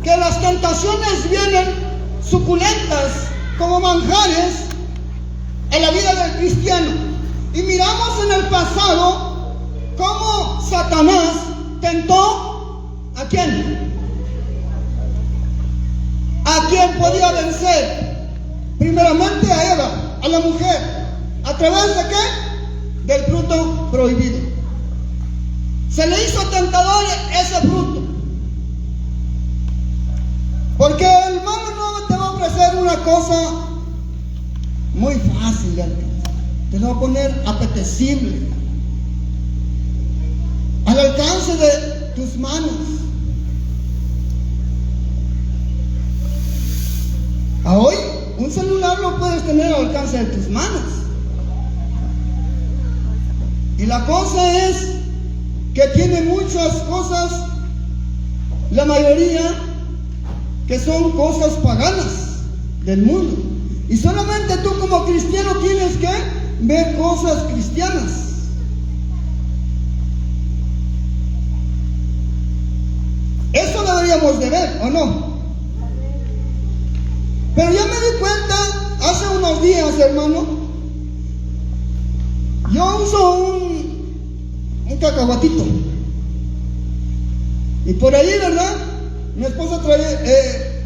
que las tentaciones vienen suculentas como manjares en la vida del cristiano. Y miramos en el pasado cómo Satanás tentó ¿a quién? ¿A quién podía vencer? Primeramente a Eva, a la mujer. ¿A través de qué? Del fruto prohibido. Se le hizo tentador ese fruto. Porque el mal no te va a ofrecer una cosa muy fácil de alcanzar. Te lo va a poner apetecible, al alcance de tus manos. A hoy, un celular lo puedes tener al alcance de tus manos. Y la cosa es que tiene muchas cosas, la mayoría, que son cosas paganas del mundo. Y solamente tú como cristiano tienes que ver cosas cristianas. Eso deberíamos de ver, ¿o no? Pero yo me di cuenta hace unos días, hermano. Yo uso un cacahuatito. Y por ahí, ¿verdad? Mi esposa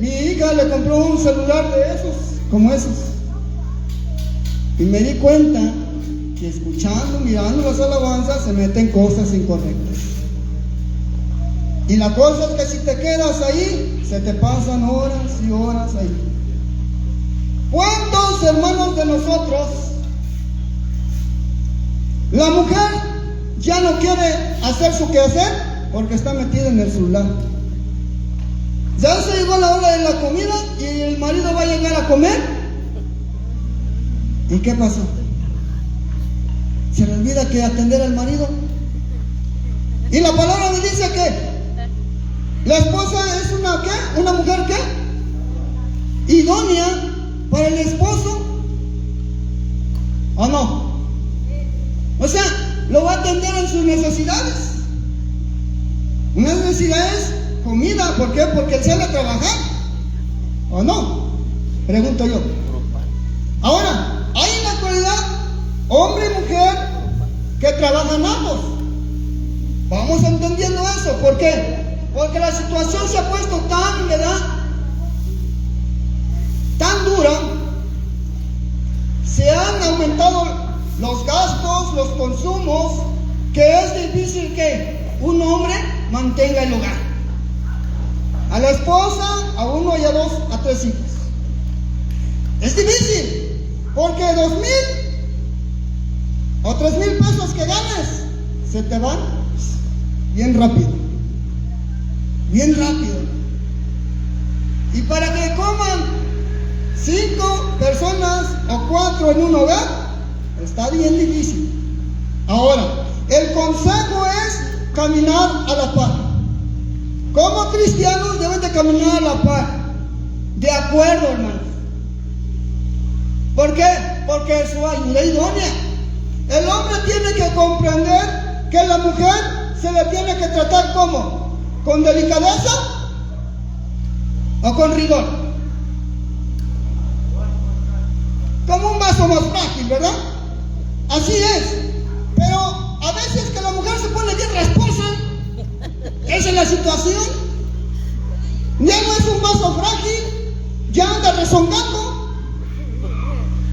mi hija le compró un celular de esos, como esos. Y me di cuenta que escuchando, mirando las alabanzas, se meten cosas incorrectas. Y la cosa es que si te quedas ahí, se te pasan horas y horas ahí. ¿Cuántos hermanos de nosotros, la mujer ya no quiere hacer su quehacer porque está metida en el celular? Ya se llegó la hora de la comida y el marido va a llegar a comer. ¿Y qué pasó? Se le olvida que atender al marido. Y la palabra me dice que la esposa es una ¿qué? Una mujer ¿qué? Idónea para el esposo. ¿O no? O sea, lo va a atender en sus necesidades. Unas necesidades, comida, ¿por qué? Porque él sale a trabajar. ¿O no? Pregunto yo. Ahora, hay en la actualidad hombre y mujer que trabajan ambos. Vamos entendiendo eso. ¿Por qué? Porque la situación se ha puesto tan, ¿verdad?, tan dura. Se han aumentado los gastos, los consumos, que es difícil que un hombre mantenga el hogar. A la esposa, a uno y a dos, a tres hijos. Es difícil, porque 2,000 o 3,000 pesos que ganes se te van bien rápido. Bien rápido. Y para que coman 5 personas o 4 en un hogar, está bien difícil. Ahora, el consejo es caminar a la par. Como cristianos deben de caminar a la par. De acuerdo, hermanos. ¿Por qué? Porque es su ayuda idónea. El hombre tiene que comprender que la mujer se le tiene que tratar como, ¿con delicadeza o con rigor? Como un vaso más frágil, ¿verdad? Así es. Pero a veces que la mujer se pone bien rasposa, esa es la situación. Ya no es un vaso frágil, ya anda rezongando.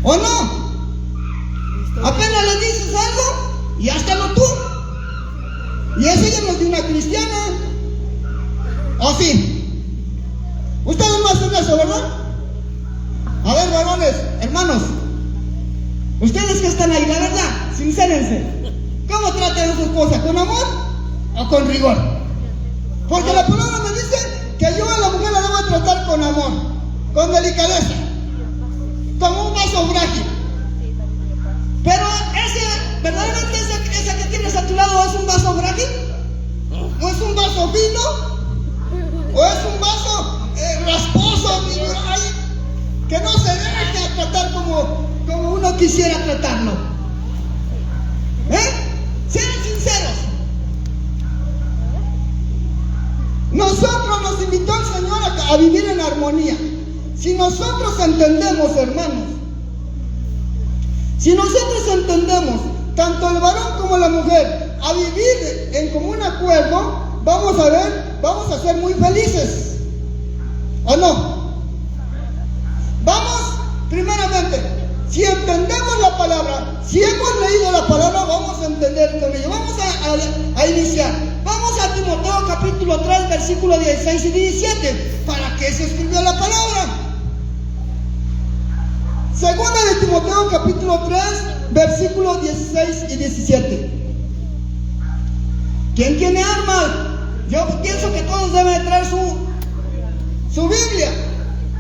¿O no? Apenas le dices algo y hasta lo tú. Y eso ya no es de una cristiana. ¿O sí? Ustedes no hacen eso, ¿verdad? A ver, varones, hermanos, ustedes que están ahí, la verdad, sincérense. ¿Cómo tratan a su esposa? ¿Con amor o con rigor? Porque la palabra me dice que yo a la mujer la debo tratar con amor, con delicadeza, como un vaso frágil. Pero verdaderamente esa que tienes a tu lado, ¿es un vaso frágil? ¿O es un vaso fino? ¿O es un vaso rasposo, que no se deja tratar como uno quisiera tratarlo? Sean sinceros. Nosotros nos invitó el Señor a a vivir en armonía. Si nosotros entendemos, hermanos, si nosotros entendemos, tanto el varón como la mujer, a vivir en común acuerdo, vamos a ser muy felices. ¿O no? Vamos, primeramente, si entendemos la palabra, si hemos leído la palabra, vamos a entender con ello. Vamos a iniciar. Vamos a Timoteo capítulo 3, versículos 16 y 17. ¿Para qué se escribió la palabra? Segunda de Timoteo capítulo 3, versículos 16 y 17. ¿Quién tiene armas? Yo pienso que todos deben traer su Biblia,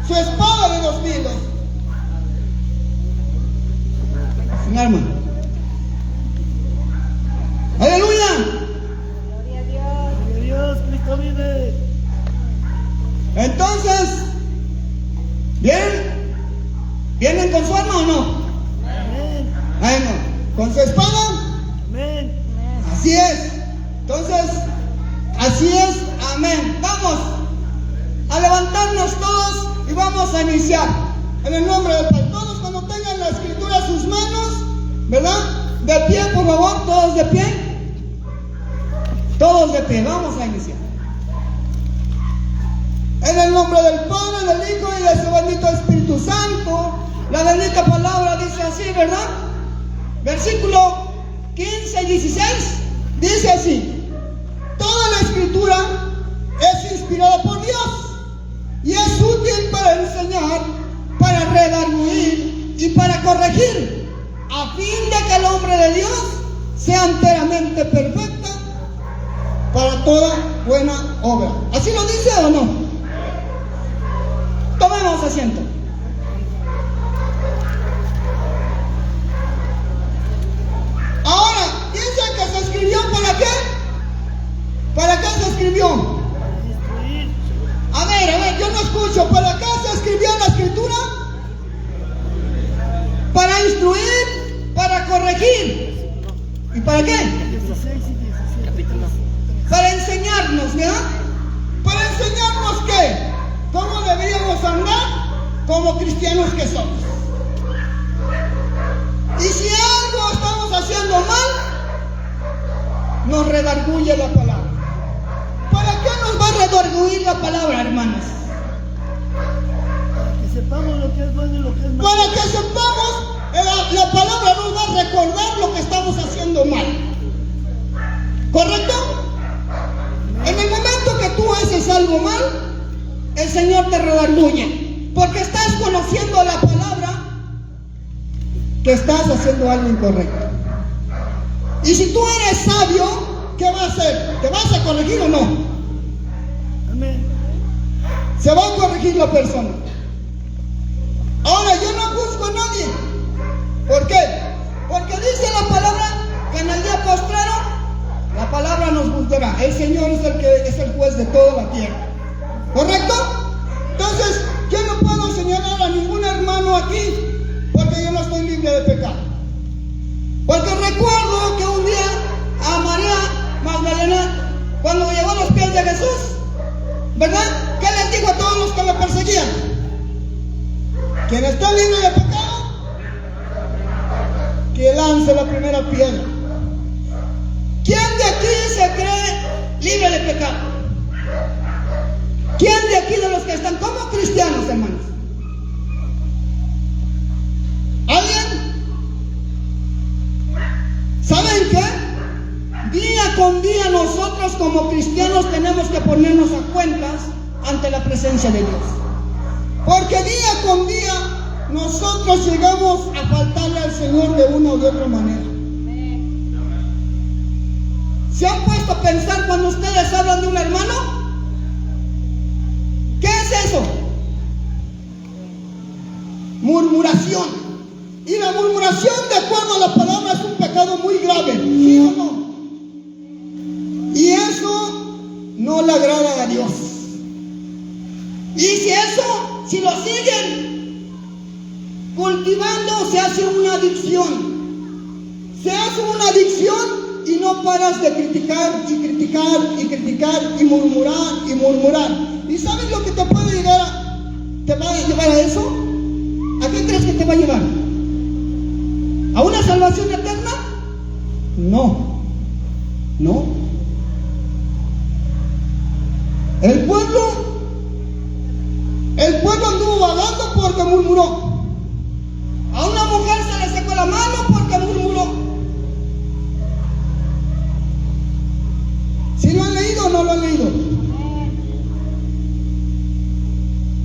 su espada de 2 filos. Sin arma. ¡Aleluya! Gloria a Dios. Gloria a Dios, Cristo vive. Entonces, ¿vienen con su arma o no? Amén. Bueno, ¿con su espada? Amén. Así es. Entonces, así es. Amén. Vamos a levantarnos todos y vamos a iniciar. En el nombre del Padre. Todos cuando tengan la escritura en sus manos, ¿verdad? De pie, por favor. Todos de pie. Todos de pie. Vamos a iniciar. En el nombre del Padre, del Hijo y de su bendito Espíritu Santo. La bendita palabra dice así, ¿verdad? Versículo 15 y 16. Dice así: toda la escritura es inspirada por Dios y es útil para enseñar, para redarguir y para corregir, a fin de que el hombre de Dios sea enteramente perfecto para toda buena obra. ¿Así lo dice o no? Tomemos asiento. Ahora, dice que se escribió ¿para qué? ¿Para qué se escribió? A ver, yo no escucho. ¿Para qué se escribió la escritura? Para instruir, para corregir. ¿Y para qué? 16 y 17. Para enseñarnos, ¿verdad? Para enseñarnos qué, cómo deberíamos andar como cristianos que somos. Y si algo estamos haciendo mal, nos redarguye la palabra. ¿Para qué nos va a redarguir la palabra, hermanos? Para que sepamos lo que es bueno y lo que es malo. Para que sepamos, la palabra nos va a recordar lo que estamos haciendo mal. ¿Correcto? En el momento que tú haces algo mal, el Señor te redarguye, porque estás conociendo la palabra que estás haciendo algo incorrecto. Y si tú eres sabio, ¿qué va a hacer? ¿Te vas a corregir o no? Amén. Se va a corregir la persona. Ahora, yo no juzgo a nadie. ¿Por qué? Porque dice la palabra que en el día postrero la palabra nos juzgará. El Señor es el juez de toda la tierra. ¿Correcto? Entonces, yo no puedo señalar a ningún hermano aquí porque yo no estoy libre de pecado. Porque recuerdo que un día a María Magdalena, cuando llevó a los pies de Jesús, ¿verdad? ¿Qué les dijo a todos los que lo perseguían? Quien está libre de pecado, que lance la primera piedra. ¿Quién de aquí se cree libre de pecado? ¿Quién de aquí de los que están como cristianos, hermanos? ¿Alguien? ¿Saben qué? Día con día nosotros como cristianos tenemos que ponernos a cuentas ante la presencia de Dios. Porque día con día nosotros llegamos a faltarle al Señor de una u de otra manera. ¿Se han puesto a pensar cuando ustedes hablan de un hermano? ¿Qué es eso? Murmuración. Y la murmuración, de acuerdo a la palabra, es un pecado muy grave, ¿sí o no? Y eso no le agrada a Dios. Y si lo siguen cultivando, se hace una adicción. Se hace una adicción y no paras de criticar y criticar y criticar y murmurar y murmurar. ¿Y sabes lo que te puede te va a llevar a eso? ¿A qué crees que te va a llevar? ¿A una salvación eterna? No, no. El pueblo anduvo vagando porque murmuró. A una mujer se le secó la mano porque murmuró. ¿Sí lo han leído o no lo han leído?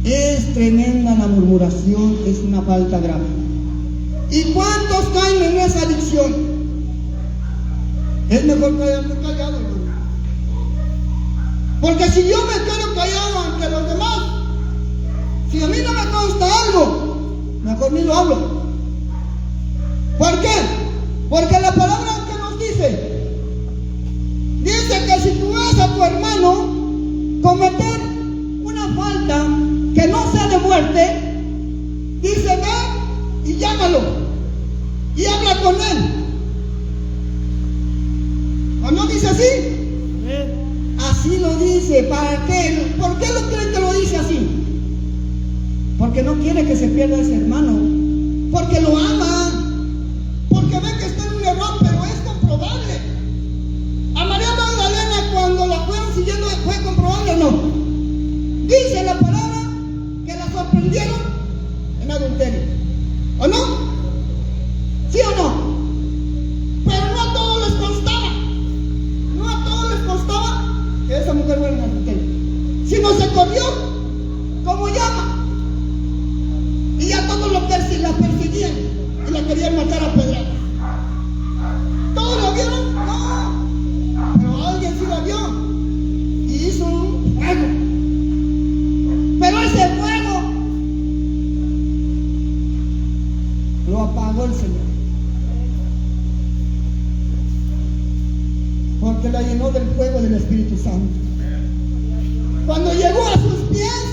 Es tremenda la murmuración, es una falta grave. ¿Y cuántos caen en esa adicción? Es mejor quedarme callado, hermano. Porque si yo me quedo callado ante los demás, si a mí no me consta algo, mejor ni lo hablo. ¿Por qué? Porque la palabra que nos dice que si tú ves a tu hermano cometer una falta que no sea de muerte, dice ve y llámalo y habla con él. ¿O no dice así? Así lo dice. ¿Para qué? ¿Por qué lo creen que lo dice así? Porque no quiere que se pierda ese hermano, porque lo ama, porque ve que está en un error, pero es comprobable. A María Magdalena, cuando la fueron siguiendo, ¿fue comprobable o no? Dice la palabra que la sorprendieron en adulterio, ¿o no? ¿Sí o no? Pero no a todos les constaba, no a todos les constaba que esa mujer fuera en adulterio, sino se corrió como llama. Y ya todos la perseguían y la querían matar a pedradas. ¿Todos lo vieron? No. Pero alguien sí la vio y hizo un fuego. Pero ese fuego lo apagó el Señor. Porque la llenó del fuego del Espíritu Santo. Cuando llegó a sus pies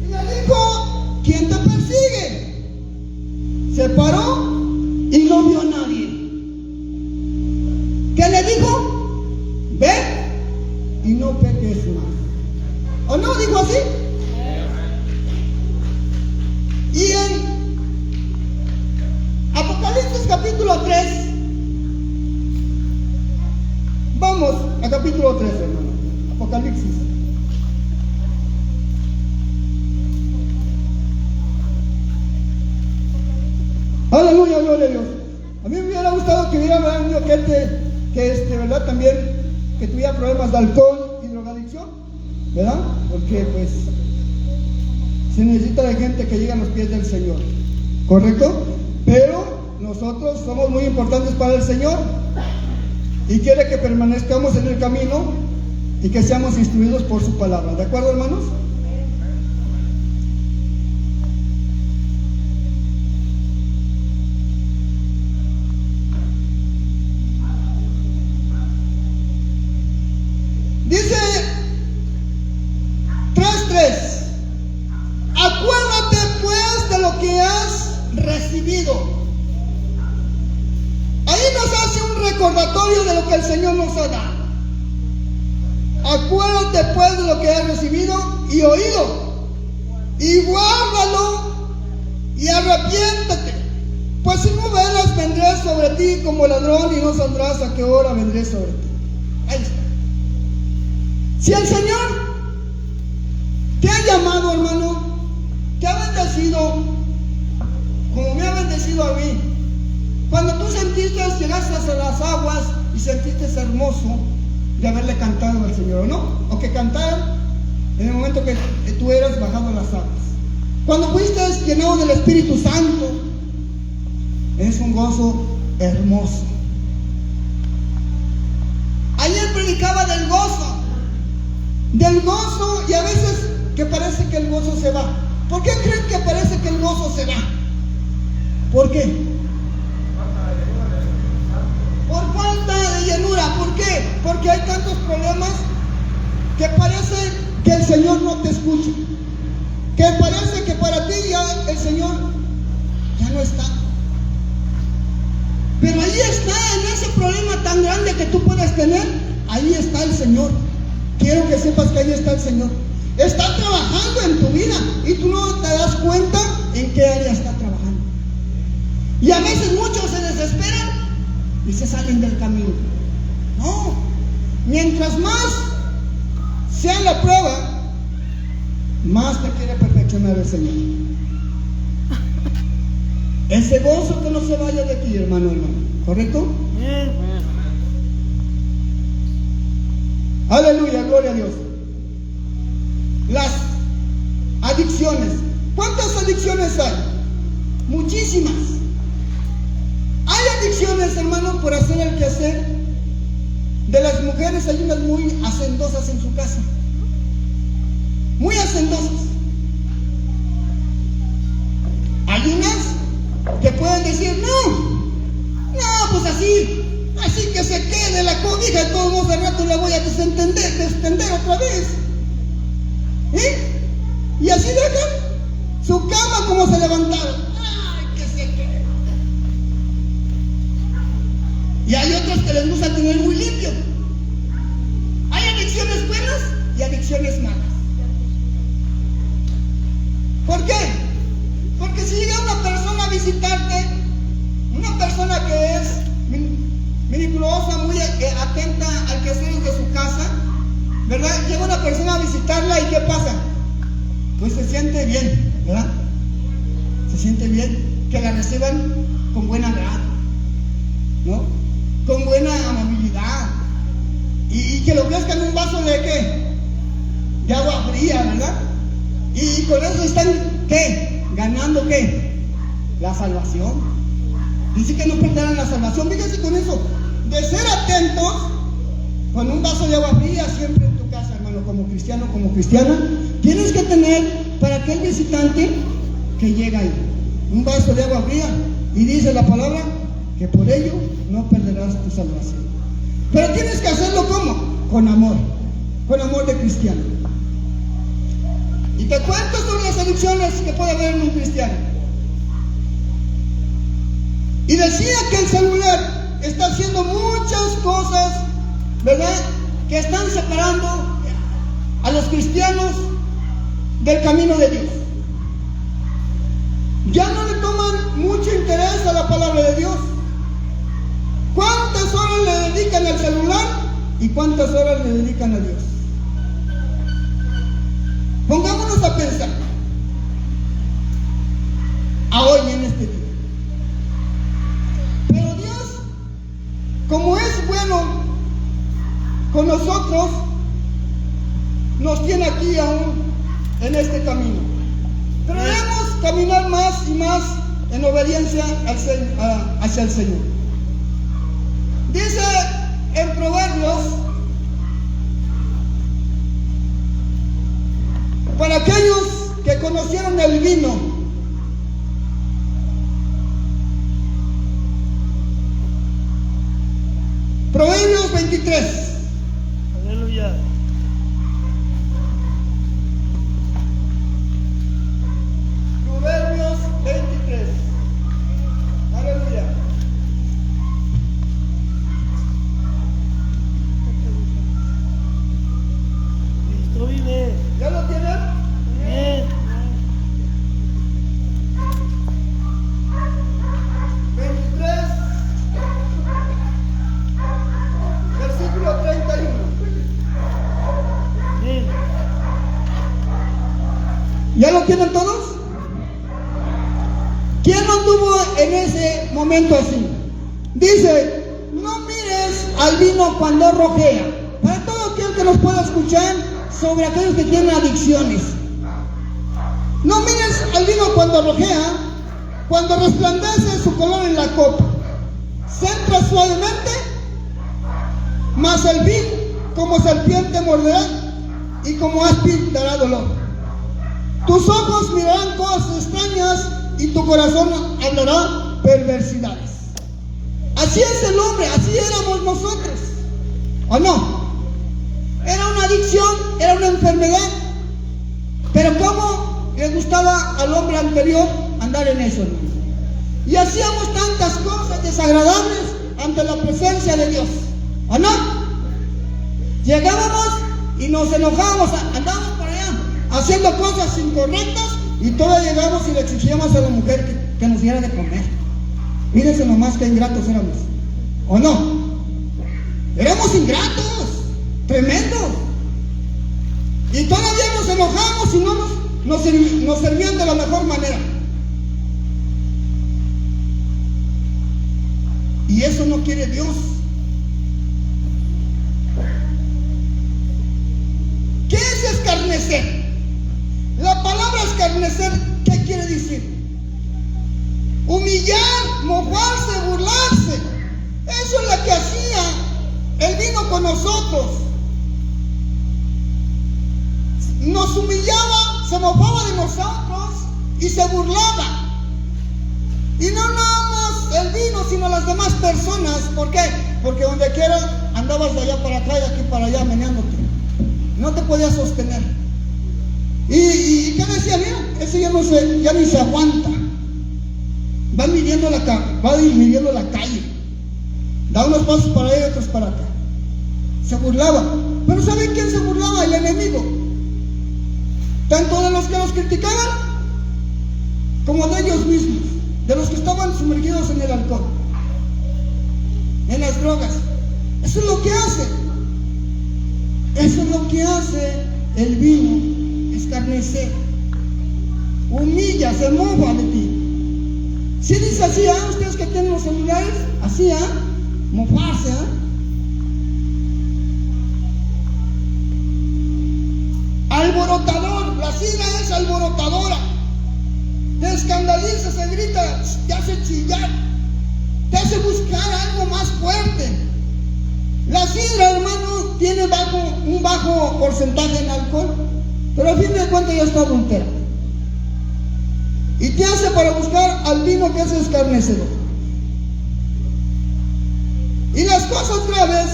y le dijo: ¿quién te persigue? Se paró y no vio a nadie. ¿Qué le dijo? Ve y no peques más. ¿O no dijo así? Y en Apocalipsis capítulo 3, vamos a capítulo 3, hermano. Apocalipsis. Aleluya, gloria a Dios. A mí me hubiera gustado que hubiera un gente que verdad también que tuviera problemas de alcohol y drogadicción, ¿verdad? Porque pues se necesita de gente que llegue a los pies del Señor, ¿correcto? Pero nosotros somos muy importantes para el Señor y quiere que permanezcamos en el camino y que seamos instruidos por su palabra. ¿De acuerdo, hermanos? Dice 3:3. Acuérdate pues de lo que has recibido. Ahí nos hace un recordatorio de lo que el Señor nos ha dado. Acuérdate pues de lo que has recibido y oído, y guárdalo y arrepiéntate, pues si no velas vendré sobre ti como ladrón y no saldrás a qué hora vendré sobre ti. Ahí está. Si el Señor te ha llamado, hermano, te ha bendecido como me ha bendecido a mí. Cuando tú sentiste, llegaste a las aguas y sentiste hermoso de haberle cantado al Señor, ¿o no? O que cantaran en el momento que tú eras bajado a las aguas. Cuando fuiste llenado del Espíritu Santo, es un gozo hermoso. Ayer predicaba del gozo, y a veces que parece que el gozo se va. ¿Por qué creen que parece que el gozo se va? ¿Por qué? Por falta de llenura. ¿Por qué? Porque hay tantos problemas que parece que el Señor no te escucha, que parece que para ti ya el Señor ya no está. Pero ahí está, en ese problema tan grande que tú puedes tener, ahí está el Señor. Quiero que sepas que ahí está el Señor. Está trabajando en tu vida y tú no te das cuenta en qué área está trabajando. Y a veces muchos se desesperan y se salen del camino. No, mientras más sea la prueba, más te quiere perfeccionar el Señor. Ese gozo que no se vaya de ti, hermano. ¿Correcto? Aleluya, gloria a Dios. Las adicciones. ¿Cuántas adicciones hay? Muchísimas. Hay adicciones, hermano, por hacer el quehacer. De las mujeres hay unas muy hacendosas en su casa. Muy hacendosas. Hay unas que pueden decir, no, pues así que se quede la cobija, de todos modos al rato la voy a desentender otra vez. Y así dejan su cama como se levantaron. Ay, que se quede. Y hay otros que les gusta tener muy limpio. Hay adicciones buenas y adicciones malas. ¿Por qué? Porque si llega una persona a visitarte, una persona que es minuciosa, muy atenta al quehacer de su casa, ¿verdad? Llega una persona a visitarla y ¿qué pasa? Pues se siente bien, ¿verdad? Se siente bien que la reciban con buen agrado, ¿no? Con buena amabilidad. Y que lo ofrezcan un vaso de ¿qué? De agua fría, ¿verdad? Y con eso están, ¿qué? Ganando, ¿qué? La salvación. Dice que no perderán la salvación. Fíjense con eso. De ser atentos, con un vaso de agua fría siempre en tu casa, hermano, como cristiano, como cristiana, tienes que tener para aquel visitante que llega ahí un vaso de agua fría. Y dice la palabra que por ello no perderás tu salvación. Pero tienes que hacerlo ¿cómo? Con amor de cristiano. Y te cuento sobre las adicciones que puede haber en un cristiano. Y decía que el celular está haciendo muchas cosas, ¿verdad? Que están separando a los cristianos del camino de Dios. Ya no le toman mucho interés a la palabra de Dios. ¿Cuántas horas le dedican al celular y cuántas horas le dedican a Dios? Pongámonos a pensar a hoy en este día. Pero Dios, como es bueno con nosotros, nos tiene aquí aún en este camino. Pero debemos caminar más y más en obediencia hacia el Señor. Dice en Proverbios, para aquellos que conocieron el vino, Proverbios 23. Aleluya. Proverbios 23. Aleluya. Cristo vive. ¿Ya lo tienen? Amén. 23, versículo 31. Amén. ¿Ya lo tienen todos? ¿Quién no anduvo en ese momento así? Dice, no mires al vino cuando rojea. Para todo aquel que nos pueda escuchar sobre aquellos que tienen adicciones. No mires al vino cuando rojea, cuando resplandece su color en la copa. Centra suavemente, mas el vino como serpiente morderá y como áspid dará dolor. Tus ojos mirarán cosas extrañas y tu corazón hablará perversidades. Así es el hombre, así éramos nosotros. ¿O no? Era una adicción, era una enfermedad. Pero ¿cómo le gustaba al hombre anterior andar en eso, hermano? y hacíamos tantas cosas desagradables ante la presencia de Dios, ¿o no? Llegábamos y nos enojábamos, andábamos por allá haciendo cosas incorrectas y todavía llegamos y le exigíamos a la mujer que nos diera de comer. Mírense nomás qué ingratos éramos, ¿o no? Éramos ingratos, tremendos. Y todavía nos enojamos y no nos servían de la mejor manera. Y eso no quiere Dios. ¿Qué es escarnecer? La palabra escarnecer, ¿qué quiere decir? Humillar, mofarse, burlarse. Eso es lo que hacía el vino con nosotros. Nos humillaba, se mofaba de nosotros y se burlaba. Y no nada más el vino, sino las demás personas. ¿Por qué? Porque donde quiera andabas de allá para acá y aquí para allá meneándote. No te podías sostener. ¿Y qué decía? Mira, ese ya ni se aguanta. Va midiendo la calle. Da unos pasos para allá y otros para acá. Se burlaba. Pero ¿saben quién se burlaba? El enemigo. Tanto de los que los criticaban como de ellos mismos, de los que estaban sumergidos en el alcohol, en las drogas. Eso es lo que hace. Eso es lo que hace el vino, escarnecer. Humilla, se mofa de ti. Si dice así, ustedes que tienen los celulares, así, mofarse, Alborotador, la sidra es alborotadora. Te escandaliza, se grita, te hace chillar, te hace buscar algo más fuerte. La sidra, hermano, tiene un bajo porcentaje en alcohol, pero al fin de cuentas ya está adultera. Y te hace para buscar al vino que es escarnecedor. Y las cosas graves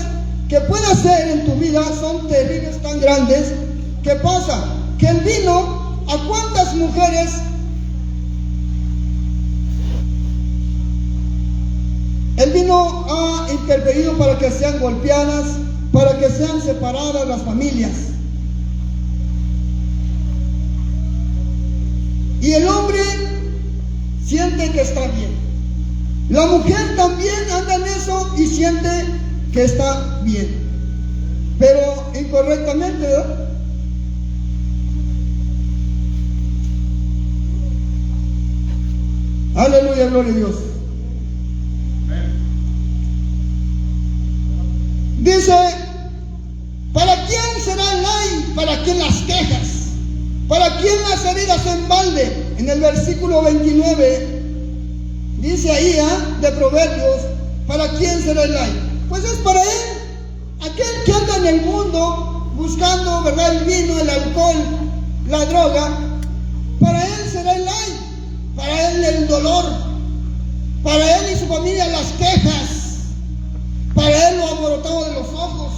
que puede hacer en tu vida son terribles, tan grandes. ¿Qué pasa? Que el vino, ¿a cuántas mujeres el vino ha intervenido para que sean golpeadas, para que sean separadas las familias? Y el hombre siente que está bien. La mujer también anda en eso y siente que está bien, pero incorrectamente, ¿verdad? Aleluya, gloria a Dios. Dice, ¿para quién será el ay? ¿Para quién las quejas? ¿Para quién las heridas en balde? En el versículo 29 dice ahí, de Proverbios, ¿para quién será el ay? Pues es para él, aquel que anda en el mundo buscando, ¿verdad?, el vino, el alcohol, la droga. Para él será el ay. Para él el dolor, para él y su familia las quejas, para él lo alborotado de los ojos.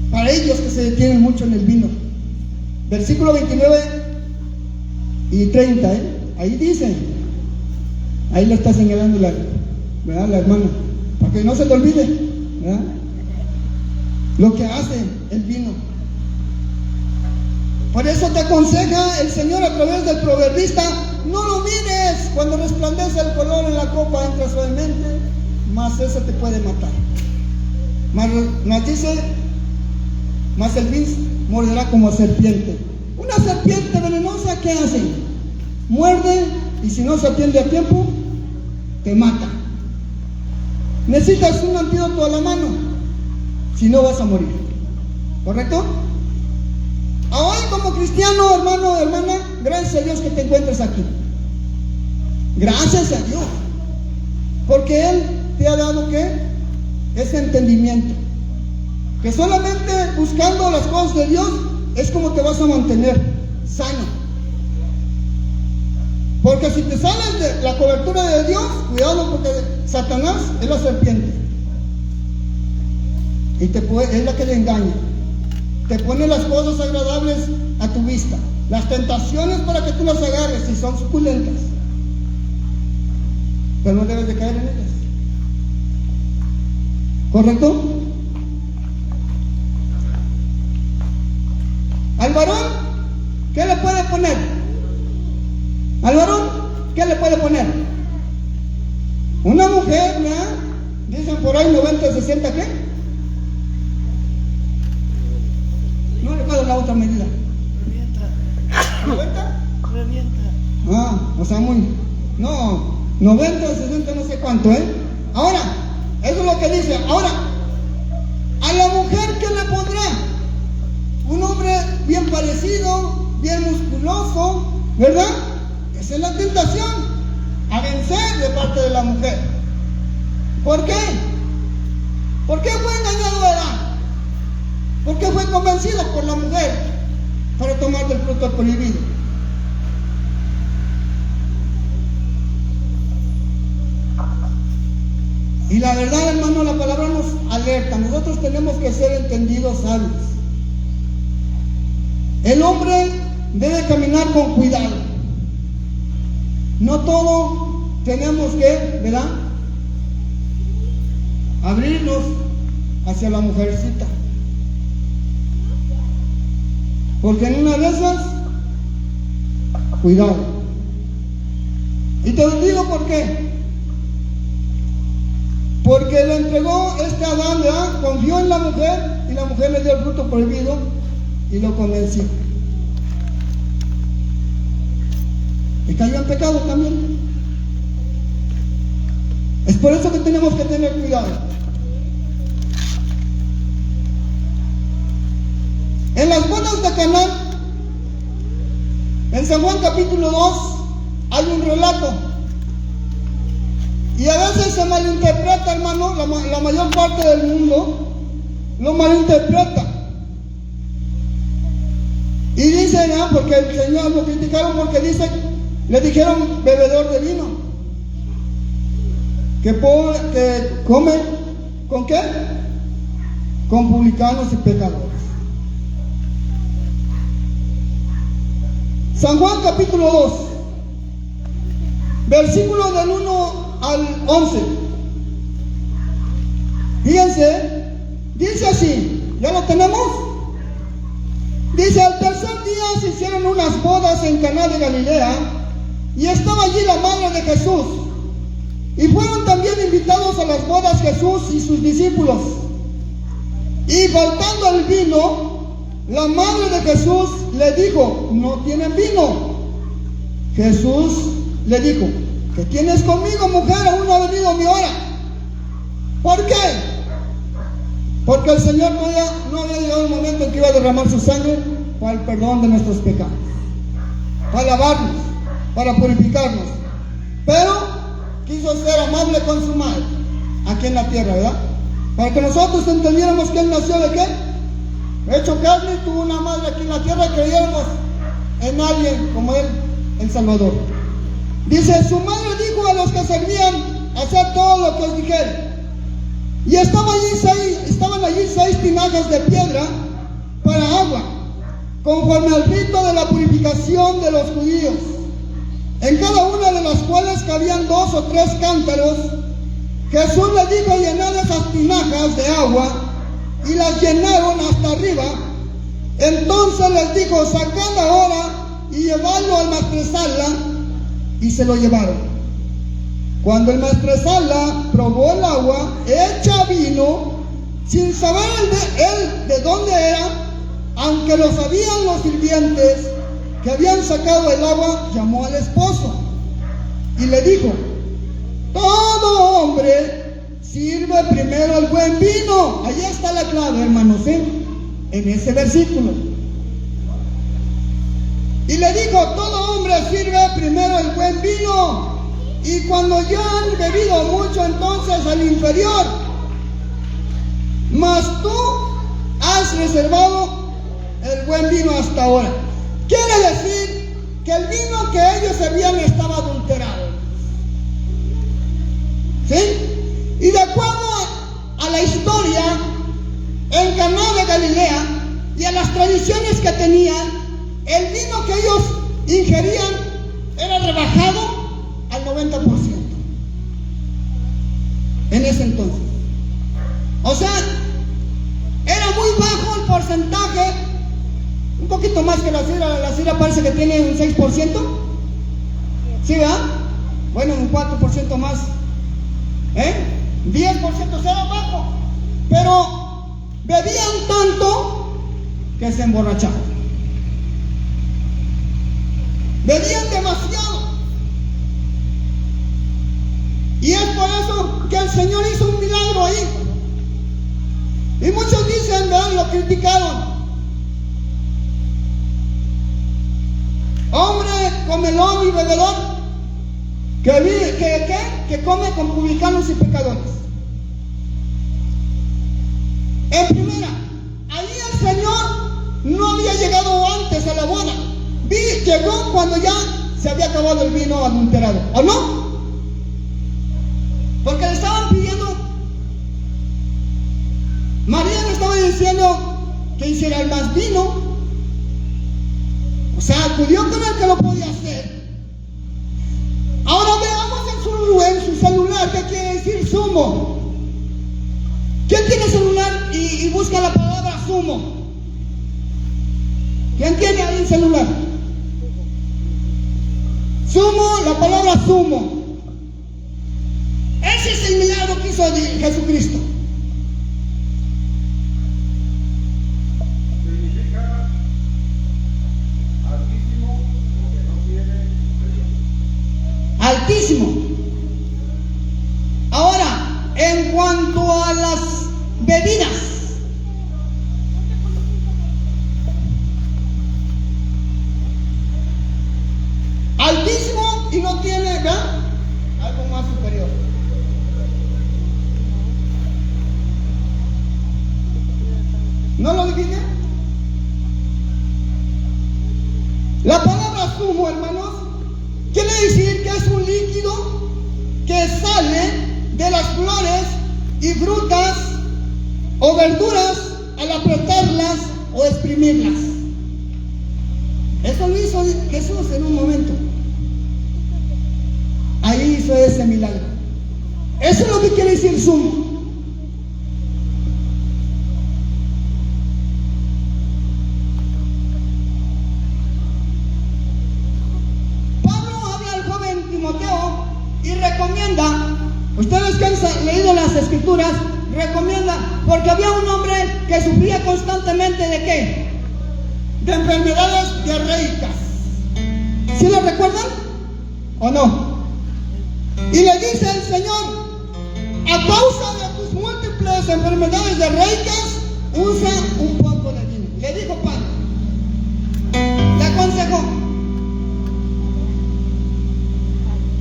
Para ellos que se detienen mucho en el vino. Versículo 29 y 30, ahí dice, ahí le está señalando ¿verdad?, la hermana, para que no se te olvide, ¿verdad?, lo que hace el vino. Por eso te aconseja el Señor a través del proverbista: no lo mires cuando resplandece el color en la copa, entra suavemente, mas eso te puede matar. Mas dice, mas el vino morderá como serpiente. Una serpiente venenosa, ¿qué hace? Muerde, y si no se atiende a tiempo, te mata. Necesitas un antídoto a la mano, si no vas a morir. ¿Correcto? Hoy como cristiano, hermano, hermana, gracias a Dios que te encuentres aquí. Gracias a Dios. Porque Él te ha dado, ¿qué? Ese entendimiento. Que solamente buscando las cosas de Dios es como te vas a mantener sano. Porque si te sales de la cobertura de Dios, cuidado, porque Satanás es la serpiente. Y es la que le engaña. te pone las cosas agradables a tu vista, las tentaciones para que tú las agarres y son suculentas, pero no debes de caer en ellas. ¿Correcto? Al varón, ¿qué le puede poner? Al varón, ¿qué le puede poner? Una mujer, ¿no? Dicen por ahí 90, 60, ¿qué? No recuerdo la otra medida. Revienta. ¿90? Revienta. O sea, muy... No, 90, 60, no sé cuánto, ¿eh? Ahora, eso es lo que dice. Ahora, a la mujer, ¿qué le pondrá? Un hombre bien parecido, bien musculoso, ¿verdad? Esa es la tentación a vencer de parte de la mujer. ¿Por qué? ¿Por qué fue engañado Adán? ¿Por qué fue convencido por la mujer para tomar del fruto prohibido? Y la verdad, hermano, la palabra nos alerta. Nosotros tenemos que ser entendidos, sabios. El hombre debe caminar con cuidado. No todo tenemos que, ¿verdad?, abrirnos hacia la mujercita. Porque en una de esas, cuidado. Y te digo por qué. Porque le entregó Adán, ¿verdad? Confió en la mujer y la mujer le dio el fruto prohibido y lo convenció. Y cayó en pecado también. Es por eso que tenemos que tener cuidado. En las bodas de Caná, en San Juan capítulo 2, hay un relato. Y a veces se malinterpreta, hermano, la mayor parte del mundo lo malinterpreta. Y dicen, porque el Señor lo criticaron porque le dijeron bebedor de vino. Que come, ¿con qué? Con publicanos y pecadores. San Juan capítulo 2, versículos del 1 al 11. Fíjense, dice así, ¿ya lo tenemos? Dice, al tercer día se hicieron unas bodas en Caná de Galilea, y estaba allí la madre de Jesús, y fueron también invitados a las bodas Jesús y sus discípulos. Y faltando el vino, la madre de Jesús le dijo, no tienen vino. Jesús le dijo, ¿qué tienes conmigo, mujer? Aún no ha venido mi hora. ¿Por qué? Porque el Señor no había llegado el momento en que iba a derramar su sangre para el perdón de nuestros pecados, para lavarnos, para purificarnos. Pero quiso ser amable con su madre aquí en la tierra, ¿verdad? Para que nosotros entendiéramos que Él nació de qué? Hecho carne, tuvo una madre aquí en la tierra, y creyéramos en alguien como Él, el Salvador. Dice, su madre dijo a los que servían hacer todo lo que os dijere. Y estaban allí 6 tinajas de piedra para agua, conforme al rito de la purificación de los judíos, en cada una de las cuales cabían 2 o 3 cántaros. Jesús les dijo llenar esas tinajas de agua, y las llenaron hasta arriba. Entonces les dijo, sacad ahora y llevadlo al maestresala, y se lo llevaron. Cuando el maestresala probó el agua hecha vino, sin saber él de dónde era, aunque lo sabían los sirvientes que habían sacado el agua, llamó al esposo y le dijo, todo hombre sirve primero el buen vino. Ahí está la clave, hermanos, en ese versículo. Y le dijo, todo hombre sirve primero el buen vino, y cuando ya han bebido mucho, entonces al inferior. Mas tú has reservado el buen vino hasta ahora. Quiere decir que el vino que ellos servían estaba adulterado. ¿Sí? Y de acuerdo a la historia, en Caná de Galilea y a las tradiciones que tenían, el vino que ellos ingerían era rebajado al 90% en ese entonces. O sea, era muy bajo el porcentaje, un poquito más que la sidra parece que tiene un 6%, ¿sí, verdad? Bueno, un 4% más, 10% será bajo, pero bebían tanto que se emborrachaban. Bebían demasiado. Y es por eso que el Señor hizo un milagro ahí. Y muchos dicen, ¿verdad? Lo criticaron. Hombre comelón y bebedor que come con publicanos y pecadores. En primera, ahí el Señor no había llegado antes a la boda. Llegó cuando ya se había acabado el vino adulterado, ¿o no? Porque le estaban pidiendo, María le estaba diciendo que hiciera el más vino. O sea, acudió con el que lo podía hacer. Ahora veamos en su celular qué quiere decir zumo. ¿Quién tiene celular y busca la palabra zumo? ¿Quién tiene ahí el celular? Zumo, la palabra zumo. Ese es el milagro que hizo Jesucristo. Significa altísimo o que no tiene superior. Altísimo. Ahora, en cuanto a las bebidas, altísimo y no tiene, ¿verdad?, algo más superior. ¿No lo divide? La palabra zumo, hermanos, quiere decir que es un líquido que sale de las flores y frutas o verduras al apretarlas o exprimirlas. Eso lo hizo Jesús en un momento. Ahí hizo ese milagro. Eso es lo que quiere decir zumo. Timoteo y recomienda, ustedes que han leído las escrituras, recomienda, porque había un hombre que sufría constantemente ¿de qué? De enfermedades diarreicas. ¿Sí lo recuerdan? ¿O no? Y le dice el Señor, a causa de tus múltiples enfermedades diarreicas, usa un poco de vino. Le dijo Pablo, le aconsejó.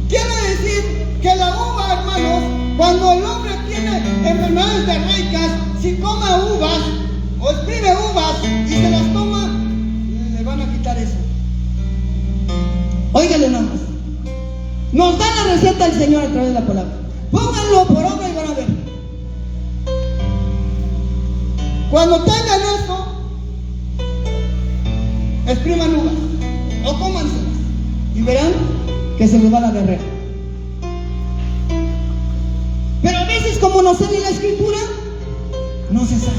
Quiere decir que la uva, hermanos, cuando el hombre tiene enfermedades diarreicas, si come uvas o exprime uvas y se las toma, le van a quitar eso. Óigale nada más. Nos da la receta el Señor a través de la palabra. Pónganlo por obra y van a ver. Cuando tengan eso, expriman uvas o cómanselas y verán que se les va la diarrea. Pero a veces, como no sé ni la escritura, no se sabe.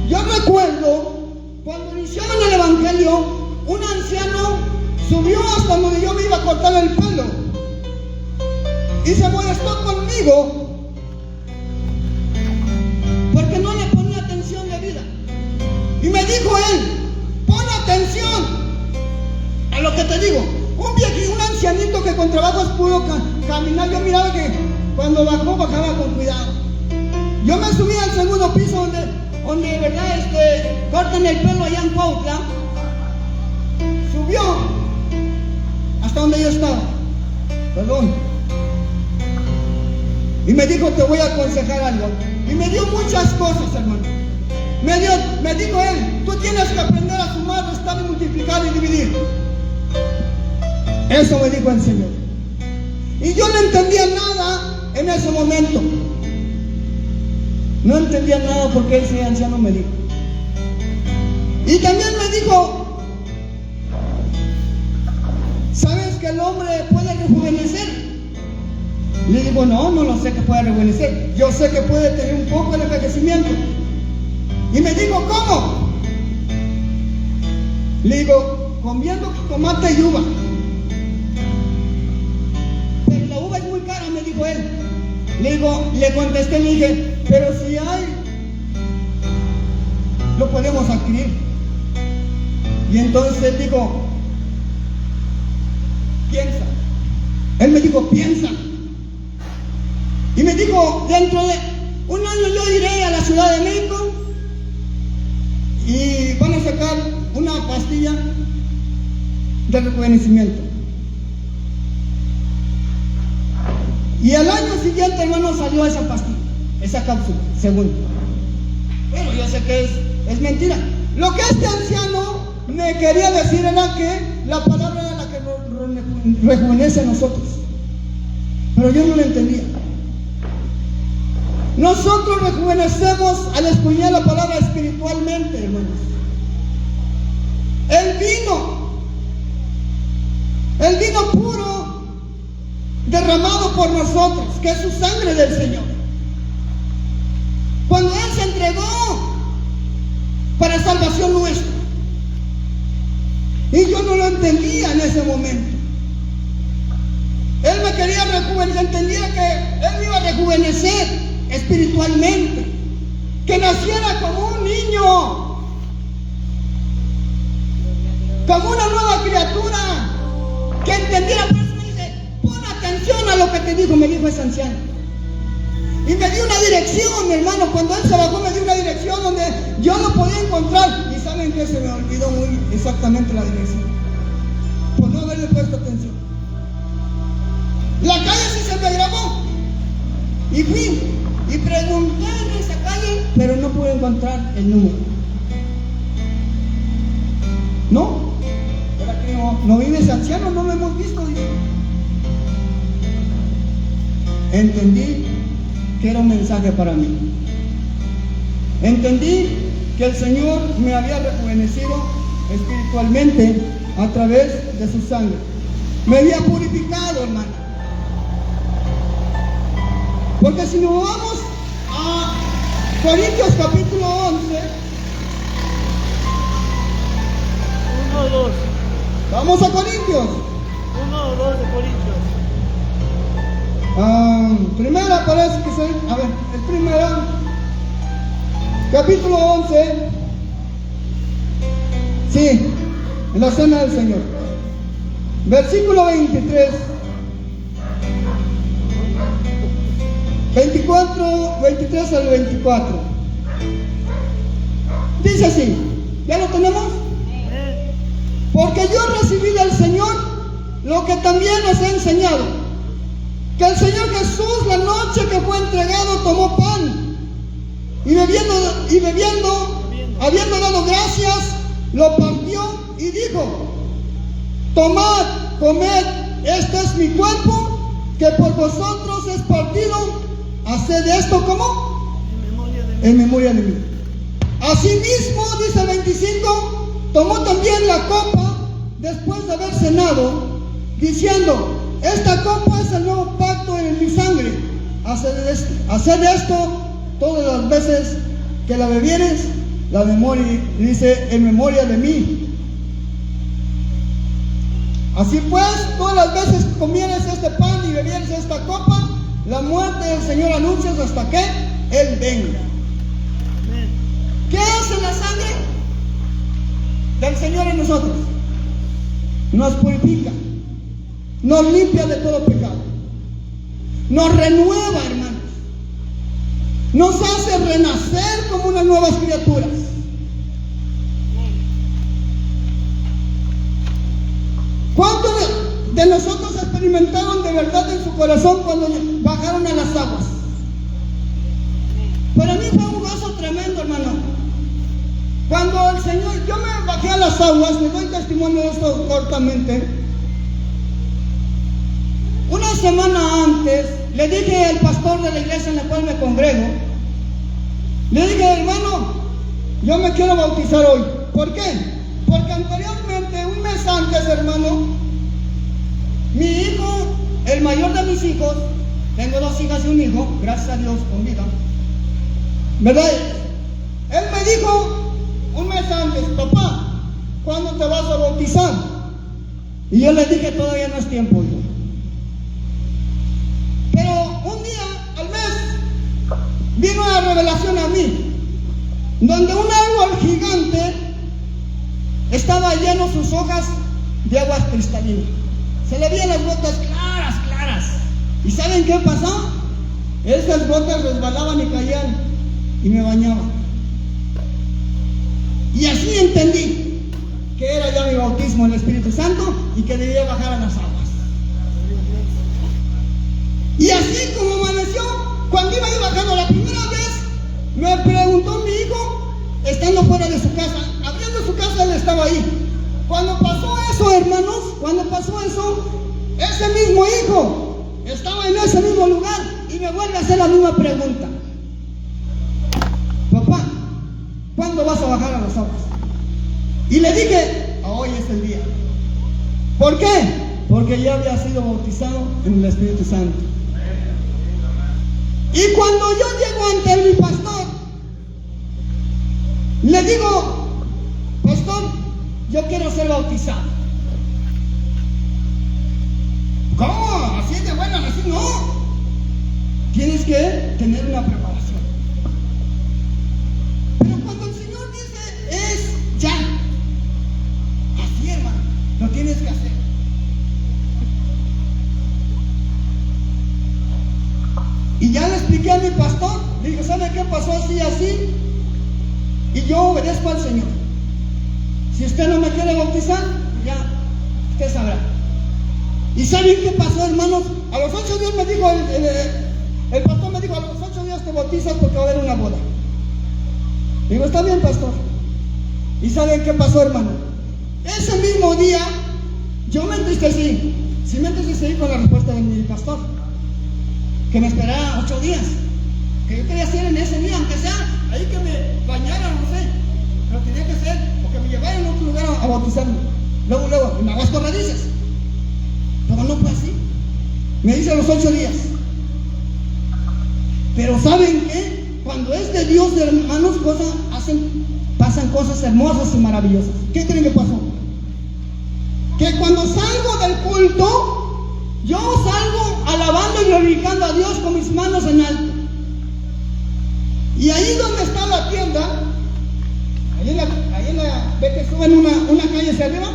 Yo recuerdo cuando iniciaban el evangelio, un anciano subió hasta donde yo me iba a cortar el pelo y se molestó conmigo porque no le ponía atención de vida. Y me dijo él, pon atención a lo que te digo. Un ancianito que con trabajos pudo caminar. Yo miraba que cuando bajaba con cuidado. Yo me subí al segundo piso donde verdad, cortan el pelo allá en Cuautla. Subió hasta donde yo estaba. Perdón. Y me dijo, te voy a aconsejar algo. Y me dio muchas cosas, hermano. Me dijo él, tú tienes que aprender a sumar, restar, multiplicar y dividir. Eso me dijo el Señor. Y yo no entendía nada en ese momento. No entendía nada porque ese anciano me dijo. Y también me dijo, ¿sabes que el hombre puede rejuvenecer? Le digo, no lo sé que puede rejuvenecer. Yo sé que puede tener un poco de envejecimiento. Y me dijo, ¿cómo? Le digo, comiendo tomate y uva. Pero la uva es muy cara, me dijo él. Le contesté, le dije, pero si hay, lo podemos adquirir. Y entonces él dijo, piensa. Él me dijo, piensa. Y me dijo, dentro de un año yo iré a la Ciudad de México y van a sacar una pastilla de rejuvenecimiento. Y al año siguiente, hermano, salió esa pastilla, esa cápsula, según. Bueno, yo sé que es mentira. Lo que este anciano me quería decir era que la palabra era la que nos rejuvenece a nosotros. Pero yo no lo entendía. Nosotros rejuvenecemos al escudriñar la palabra espiritualmente, hermanos. El vino puro derramado por nosotros, que es su sangre del Señor. Cuando Él se entregó para salvación nuestra. Y yo no lo entendía en ese momento. Él me quería rejuvenecer, entendía que Él me iba a rejuvenecer espiritualmente, que naciera como un niño, como una nueva criatura, que entendiera. Por eso me dice, pon atención a lo que te dijo, me dijo ese anciano. Y me dio una dirección, mi hermano. Cuando él se bajó me dio una dirección donde yo lo podía encontrar. Y saben que se me olvidó muy exactamente la dirección, por no haberle puesto atención. La calle sí se me grabó. Y fui y pregunté en esa calle, pero no pude encontrar el número. No, ¿para qué no vive ese anciano? No lo hemos visto, dice. Entendí que era un mensaje para mí. Entendí que el Señor me había rejuvenecido espiritualmente a través de su sangre. Me había purificado, hermano. Porque si nos vamos a Corintios capítulo 11, 1 o 2. vamos a Corintios. 1 o 2 de Corintios. Primera parece que es, a ver, el primero, capítulo 11, sí, en la cena del Señor, versículo 23, 23 al 24, dice así, ¿ya lo tenemos? Porque yo recibí del Señor lo que también os he enseñado, que el Señor Jesús, la noche que fue entregado, tomó pan y bebiendo, habiendo dado gracias, lo partió y dijo: tomad, comed, este es mi cuerpo, que por vosotros es partido, haced esto ¿cómo? En memoria de mí. Asimismo, dice el 25, tomó también la copa después de haber cenado, diciendo: esta copa es el nuevo pacto en mi sangre. Haced esto todas las veces que la bebieres, la memoria, dice, en memoria de mí. Así pues, todas las veces que comieres este pan y bebieres esta copa, la muerte del Señor anuncias hasta que Él venga. ¿Qué hace la sangre del Señor en nosotros? Nos purifica, nos limpia de todo pecado, nos renueva, hermanos, nos hace renacer como unas nuevas criaturas. ¿Cuántos de nosotros experimentaron de verdad en su corazón cuando bajaron a las aguas? Para mí fue un gozo tremendo, hermano. Cuando el Señor, yo me bajé a las aguas, les doy testimonio de esto cortamente. Una semana antes le dije al pastor de la iglesia en la cual me congrego, Le dije, hermano, yo me quiero bautizar hoy. ¿Por qué? Porque anteriormente, un mes antes, hermano, mi hijo, el mayor de mis hijos, tengo 2 hijas y un hijo, gracias a Dios, con vida, ¿verdad? Él me dijo un mes antes, papá, ¿cuándo te vas a bautizar? Y yo le dije, todavía no es tiempo, hijo. Pero un día al mes vino una revelación a mí, donde un árbol gigante estaba lleno sus hojas de aguas cristalinas. Se le veían las gotas claras, claras. ¿Y saben qué pasó? Esas gotas resbalaban y caían y me bañaban. Y así entendí que era ya mi bautismo en el Espíritu Santo y que debía bajar a las aguas. Y así como amaneció, cuando iba yo bajando la primera vez, me preguntó mi hijo, estando fuera de su casa, abriendo su casa, él estaba ahí. Cuando pasó eso, hermanos, cuando pasó eso, ese mismo hijo estaba en ese mismo lugar y me vuelve a hacer la misma pregunta. Papá, ¿cuándo vas a bajar a las aguas? Y le dije, hoy es el día. ¿Por qué? Porque ya había sido bautizado en el Espíritu Santo. Y cuando yo llego ante mi pastor, le digo, pastor, yo quiero ser bautizado. ¿Cómo? Así de buenas, así no. Tienes que tener una preparación. Pero cuando el Señor dice, es ya. Así, hermano, lo tienes que hacer. Y ya le expliqué a mi pastor, le dije, ¿sabe qué pasó así, así? Y yo obedezco al Señor. Si usted no me quiere bautizar, ya, usted sabrá. ¿Y saben qué pasó, hermanos? A los 8 días me dijo, el pastor me dijo, a los 8 días te bautizas porque va a haber una boda. Digo, está bien, pastor. ¿Y saben qué pasó, hermano? Ese mismo día, yo me entristecí. Sí me entristecí con la respuesta de mi pastor, que me esperara 8 días. Que yo quería hacer en ese día, aunque sea ahí que me bañaran, no sé. Pero tenía que ser, porque me llevaron a otro lugar a bautizarme. Luego, en aguas corredizas. Pero no fue así. Me dice a los 8 días. Pero ¿saben qué? Cuando es de Dios, de hermanos, pasan cosas hermosas y maravillosas. ¿Qué creen que pasó? Que cuando salgo del culto, yo salgo alabando y glorificando a Dios con mis manos en alto. Y ahí donde está la tienda, ahí en la ve que suben una calle hacia arriba,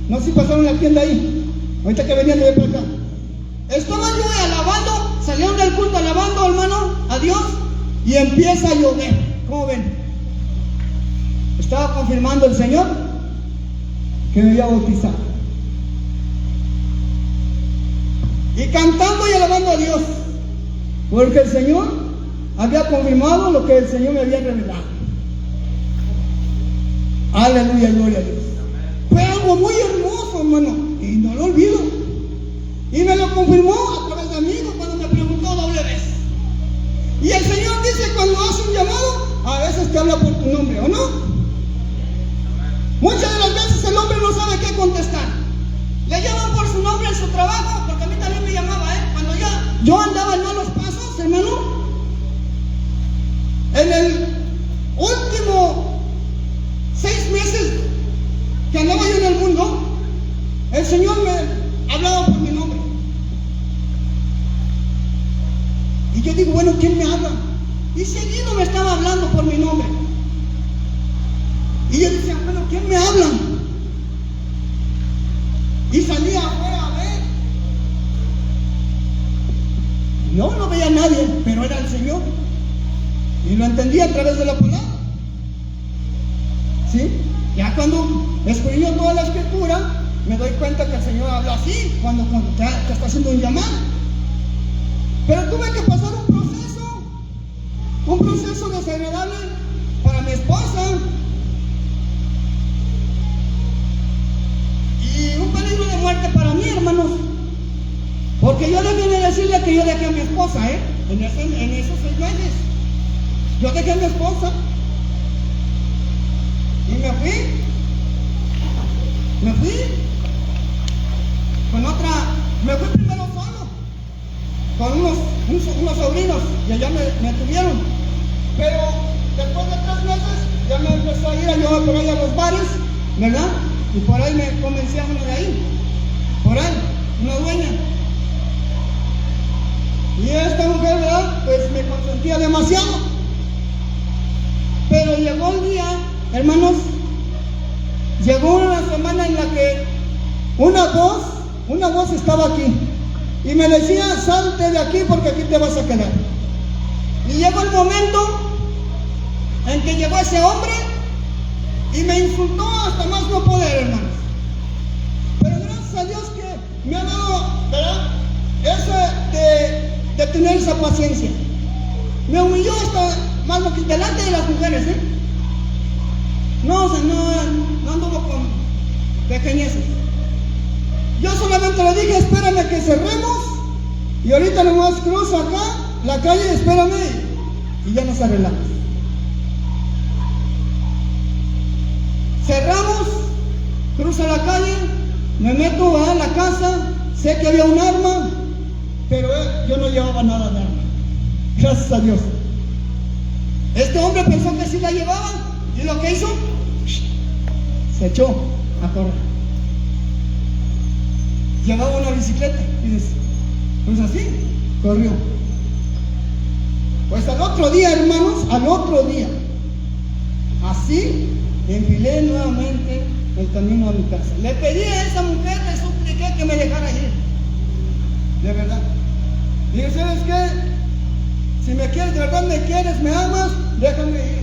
no sé si pasaron la tienda ahí, ahorita que venían de ver por acá. Estaba yo alabando, salieron del culto alabando, hermano, a Dios, y empieza a llover. ¿Cómo ven? Estaba confirmando el Señor que me había bautizado. Y cantando y alabando a Dios, porque el Señor había confirmado lo que el Señor me había revelado. Aleluya, gloria a Dios. Fue algo muy hermoso, hermano, y no lo olvido. Y me lo confirmó a través de amigos cuando me preguntó doble vez. Y el Señor dice, cuando hace un llamado, a veces te habla por tu nombre, ¿o no? Muchas de las veces el hombre no sabe qué contestar. Le llaman por su nombre en su trabajo, porque a mí también me llamaba, cuando yo andaba en malos pasos, hermano. En el último 6 meses que andaba yo en el mundo, el Señor me hablaba por mi nombre. Y yo digo, bueno, ¿quién me habla? Y seguido me estaba hablando por mi nombre. Y yo decía, bueno, ¿quién me habla? Y salía afuera a ver. No veía a nadie, pero era el Señor. Y lo entendía a través de la palabra. ¿Sí? Ya cuando escudriño toda la escritura, me doy cuenta que el Señor habla así, cuando te está haciendo un llamado. Pero tuve que pasar un proceso desagradable para mi esposa. Y un peligro de muerte para mí, hermanos. Porque yo debí de decirle que yo dejé a mi esposa, en esos 6 meses. Yo dejé a mi esposa y me fui con otra, me fui primero solo, con unos sobrinos, y allá me tuvieron. Pero después de 3 meses ya me empezó a ir a yo por ahí a los bares, ¿verdad? Y por ahí me convencí a uno de ahí, por ahí, una dueña. Y esta mujer, ¿verdad? Pues me consentía demasiado. Pero llegó el día, hermanos, llegó una semana en la que una voz estaba aquí y me decía: salte de aquí porque aquí te vas a quedar. Y llegó el momento en que llegó ese hombre y me insultó hasta más no poder, hermanos. Pero gracias a Dios que me ha dado, ¿verdad?, de tener esa paciencia. Me humilló hasta más lo que delante de las mujeres, No, o sea, no anduvo con pequeñeces. Yo solamente le dije: espérame que cerremos, y ahorita nomás cruzo acá la calle, espérame, y ya nos arreglamos. Cerramos, cruzo la calle, me meto a la casa, sé que había un arma, pero yo no llevaba nada de arma, gracias a Dios. Este hombre pensó que sí la llevaba, y lo que hizo, se echó a correr. Llevaba una bicicleta, y pues así, corrió. Pues al otro día, hermanos, así, enfilé nuevamente el camino a mi casa. Le pedí a esa mujer, le supliqué que me dejara ir, de verdad. Dije: ¿sabes qué? Si me quieres, de verdad me quieres, me amas, déjame ir.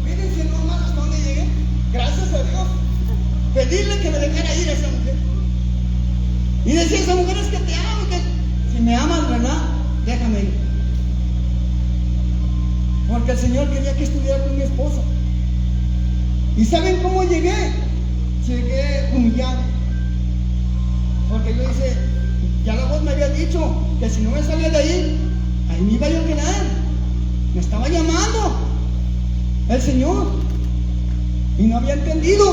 Fíjense nomás hasta dónde llegué, gracias a Dios. Pedirle que me dejara ir a esa mujer. Y decía a esa mujer: es que te amo, que si me amas, ¿verdad?, déjame ir. Porque el Señor quería que estuviera con mi esposa. ¿Y saben cómo llegué? Llegué humillado. Porque yo dije, ya la voz me había dicho que si no me salía de ahí me iba yo a quedar. Me estaba llamando el Señor. Y no había entendido.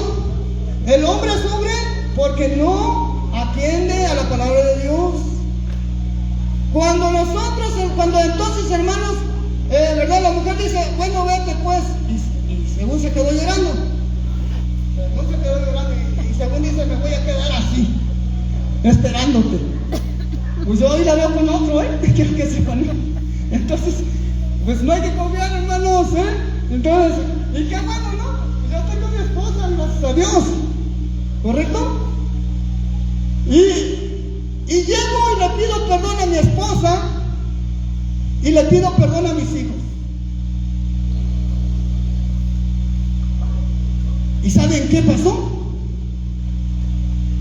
El hombre sufre porque no atiende a la palabra de Dios. Cuando entonces, hermanos, ¿verdad?, la mujer dice: bueno, vete pues. Y según se quedó llorando. Y según dice: me voy a quedar así, esperándote. Pues yo hoy la veo con otro, quiero que sepan. Entonces, pues no hay que confiar, hermanos, Entonces, y qué bueno, ¿no? Yo estoy con mi esposa, gracias a Dios. ¿Correcto? Y llego y le pido perdón a mi esposa y le pido perdón a mis hijos. ¿Y saben qué pasó?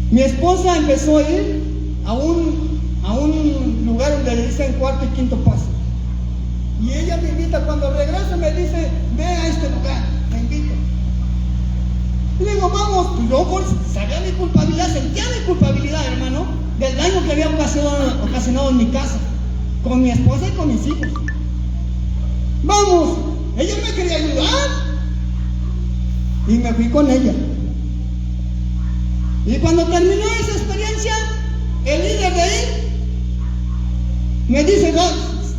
Mi esposa empezó a ir a un lugar donde le dicen cuarto y quinto paso. Y ella me invita, cuando regreso me dice: ve a este lugar, me invita. Y le digo: vamos. Pues yo sabía mi culpabilidad, sentía mi culpabilidad, hermano, del daño que había ocasionado en mi casa, con mi esposa y con mis hijos. Vamos. Ella me quería ayudar. Y me fui con ella. Y cuando terminó esa experiencia, el líder de ahí me dice: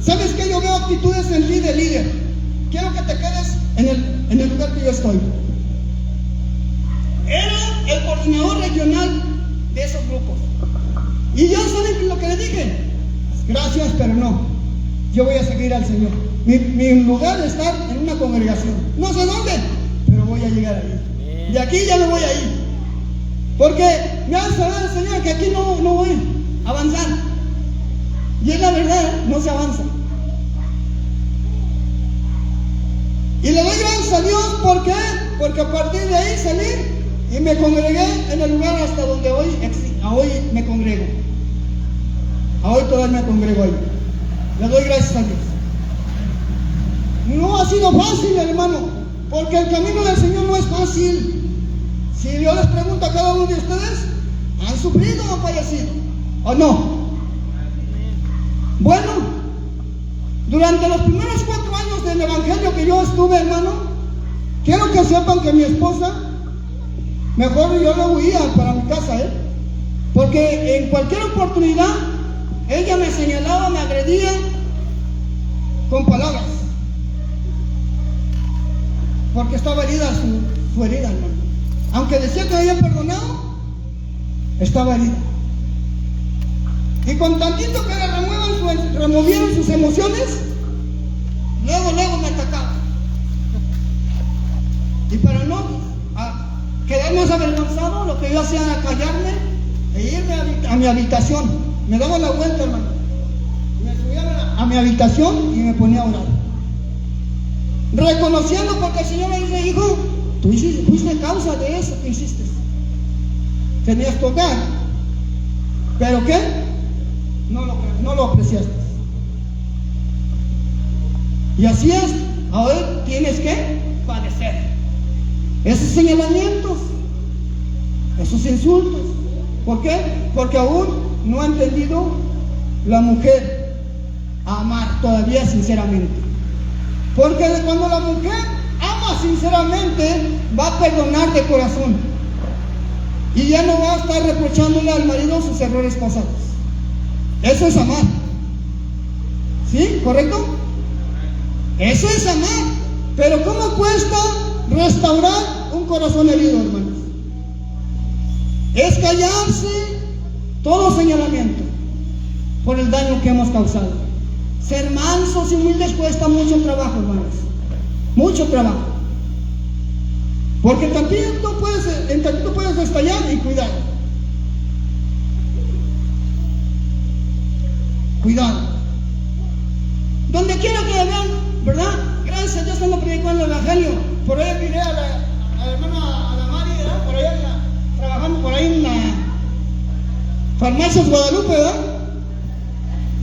¿sabes qué? Yo veo actitudes en ti de líder. Quiero que te quedes en el lugar que yo estoy. Era el coordinador regional de esos grupos. Y yo, ¿saben lo que le dije? Gracias, pero no. Yo voy a seguir al Señor. Mi lugar es estar en una congregación. No sé dónde, pero voy a llegar ahí. De aquí ya no voy a ir. Porque me hace saber el Señor que aquí no voy a avanzar. Y es la verdad, no se avanza. Y le doy gracias a Dios, ¿por qué? Porque a partir de ahí salí y me congregué en el lugar hasta donde hoy me congrego. A hoy todavía me congrego ahí. Le doy gracias a Dios. No ha sido fácil, hermano, porque el camino del Señor no es fácil. Si yo les pregunto a cada uno de ustedes, ¿han sufrido o han fallecido? ¿O no? Bueno, Durante los primeros 4 años del evangelio que yo estuve, hermano, quiero que sepan que mi esposa, mejor yo le huía para mi casa, porque en cualquier oportunidad ella me señalaba, me agredía con palabras, porque estaba herida su herida, hermano. Aunque decía que había perdonado, estaba herida. Y con tantito que le removieron sus emociones, luego me atacaba. Y para no quedar más avergonzado, lo que yo hacía era callarme e irme a mi habitación. Me daba la vuelta, hermano. Me subía a mi habitación y me ponía a orar. Reconociendo, porque el Señor me dice: hijo, tú fuiste causa de eso que hiciste. Tenías que hogar. ¿Pero qué? No lo apreciaste. Y así es. Ahora tienes que padecer esos señalamientos, esos insultos. ¿Por qué? Porque aún no ha entendido la mujer a amar todavía sinceramente. Porque cuando la mujer ama sinceramente, va a perdonar de corazón y ya no va a estar reprochándole al marido sus errores pasados. Eso es amar. ¿Sí? ¿Correcto? Eso es amar. Pero ¿cómo cuesta restaurar un corazón herido, hermanos? Es callarse todo señalamiento por el daño que hemos causado. Ser mansos y humildes cuesta mucho trabajo, hermanos. Mucho trabajo. Porque en tantito puedes estallar y cuidado. Cuidado. Donde quiera que la vean, ¿verdad? Gracias a Dios ando predicando el evangelio. Por ahí miré a la hermana, a la Mari, ¿verdad? Por ahí trabajando por ahí en la Farmacias Guadalupe, ¿verdad?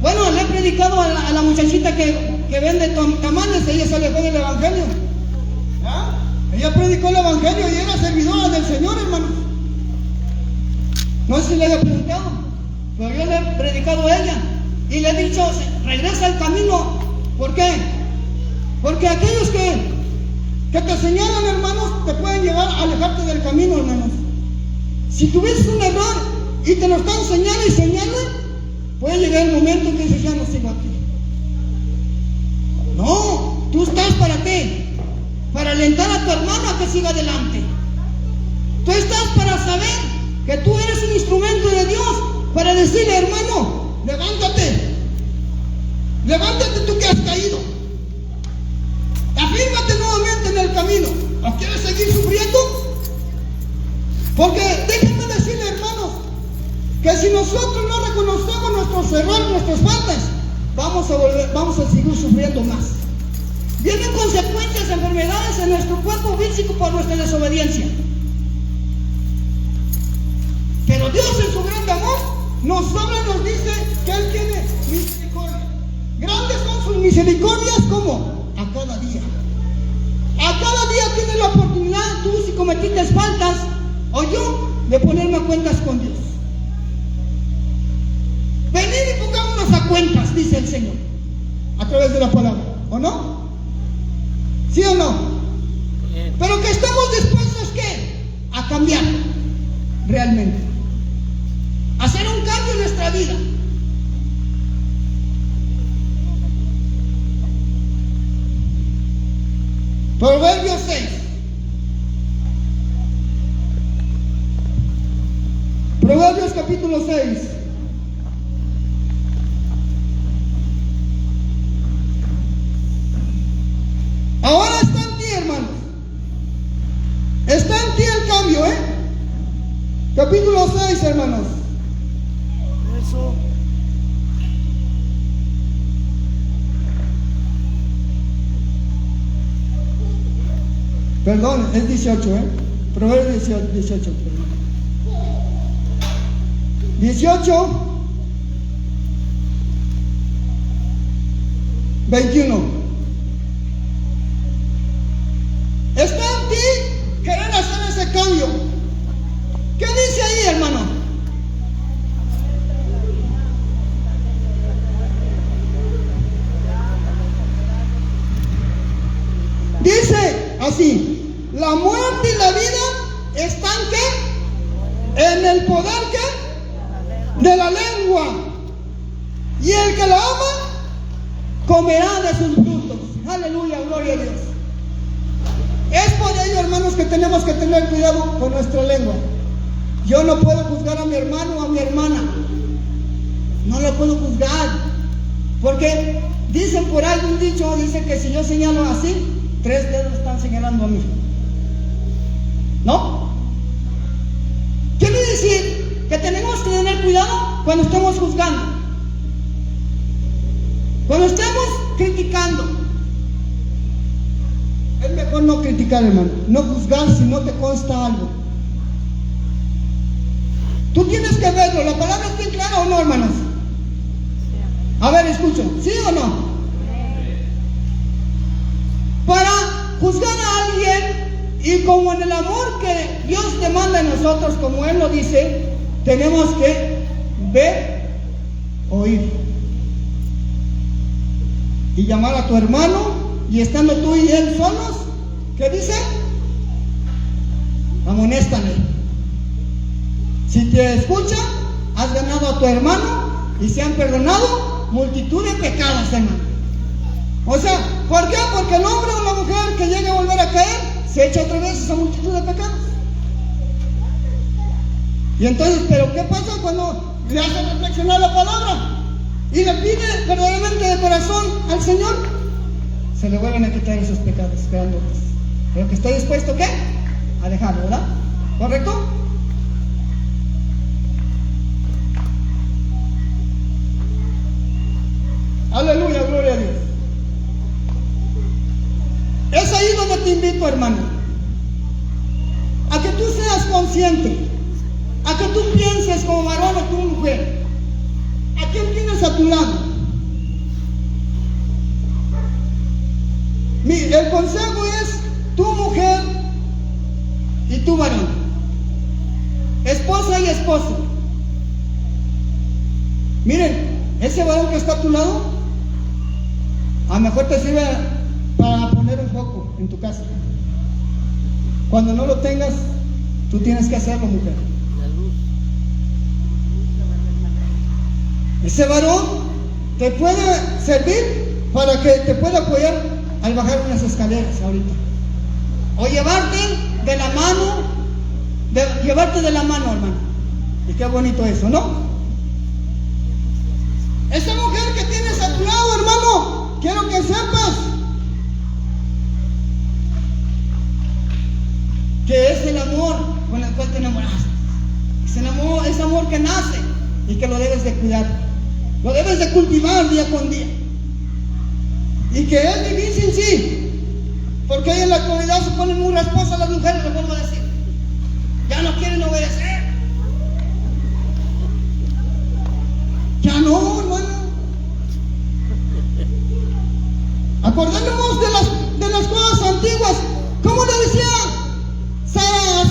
Bueno, le he predicado a la muchachita que vende tamales. Ella se le fue del evangelio. ¿Ah? Ella predicó el evangelio y era servidora del Señor, hermano. No sé si le haya preguntado, pero yo le he predicado a ella y le he dicho: regresa al camino. ¿Por qué? Porque aquellos que te señalan, hermanos, te pueden llevar a alejarte del camino, hermanos. Si tuviste un error y te lo están señalando y señalando, puede llegar el momento en que dices: ya no sigo aquí. No, tú estás para qué? Para alentar a tu hermano a que siga adelante. Tú estás para saber que tú eres un instrumento de Dios, para decirle: hermano, levántate. Levántate tú que has caído. Afírmate nuevamente en el camino. ¿O quieres seguir sufriendo? Porque déjenme decirle, hermanos, que si nosotros no reconocemos nuestros errores, nuestras faltas, vamos a seguir sufriendo más. Vienen consecuencias, enfermedades en nuestro cuerpo físico por nuestra desobediencia. Pero Dios, en su gran amor, nos habla y nos dice que Él tiene misericordia. Grandes son sus misericordias, ¿cómo? A cada día. A cada día tienes la oportunidad, tú, si cometiste faltas, o yo, de ponerme a cuentas con Dios. Venid y pongámonos a cuentas, dice el Señor, a través de la palabra, ¿o no? ¿Sí o no? Bien. Pero que estamos dispuestos, ¿qué? A cambiar, realmente. A hacer un cambio en nuestra vida. Proverbios 6. Proverbios capítulo 6. Ahora está en ti, hermanos. Está en ti el cambio, Capítulo 6, hermanos. Eso. Perdón, es 18, Proverbios 18, perdón. 18, 21. Está en ti querer hacer ese cambio. ¿Qué dice ahí, hermano? así: la muerte y la vida están ¿qué? En el poder ¿qué? De la lengua. Y el que la ama comerá de sus frutos. Aleluya, gloria a Dios. Es por ello, hermanos, que tenemos que tener cuidado con nuestra lengua. Yo no puedo juzgar a mi hermano o a mi hermana. No lo puedo juzgar. Porque dicen por ahí un dicho, dice que si yo señalo así, 3 dedos están señalando a mí. ¿No? Quiere decir que tenemos que tener cuidado cuando estemos juzgando, cuando estemos criticando. Es mejor no criticar, hermano, no juzgar si no te consta algo. Tú tienes que verlo. ¿La palabra es bien clara o no, hermanos? A ver, escucho, ¿sí o no? Para juzgar a alguien, y como en el amor que Dios demanda en nosotros, como Él lo dice, tenemos que ver, oír y llamar a tu hermano, y estando tú y él solos, ¿qué dice? Amonéstale. Si te escucha, has ganado a tu hermano y se han perdonado multitud de pecados, hermano. O sea, ¿por qué? Porque el hombre o la mujer que llegue a volver a caer se echa otra vez esa multitud de pecados. Y entonces, ¿pero qué pasa cuando le hace reflexionar la palabra y le pide verdaderamente de corazón al Señor? Se le vuelven a quitar esos pecados grandotes. Pero que estoy dispuesto, ¿qué? A dejarlo, ¿verdad? ¿Correcto? Aleluya, gloria a Dios. Es ahí donde te invito, hermano, a que tú seas consciente, a que tú pienses como varón o como mujer. ¿A quién tienes a tu lado? El consejo es tu mujer y tu varón, esposa y esposo. Miren, ese varón que está a tu lado, a lo mejor te sirve para poner un foco en tu casa. Cuando no lo tengas, tú tienes que hacerlo, mujer. Ese varón te puede servir para que te pueda apoyar al bajar unas escaleras ahorita, o llevarte de la mano, hermano. Y qué bonito eso, ¿no? Esa mujer que tienes a tu lado, hermano, quiero que sepas que es el amor con el cual te enamoraste. Es amor que nace y que lo debes de cuidar, lo debes de cultivar día con día. Y que es vivir sin sí, porque hoy en la actualidad se ponen muy rasposas las mujeres, les vuelvo a decir. Ya no quieren obedecer. Ya no, hermano. Acordémonos de las cosas antiguas. ¿Cómo le decía Sara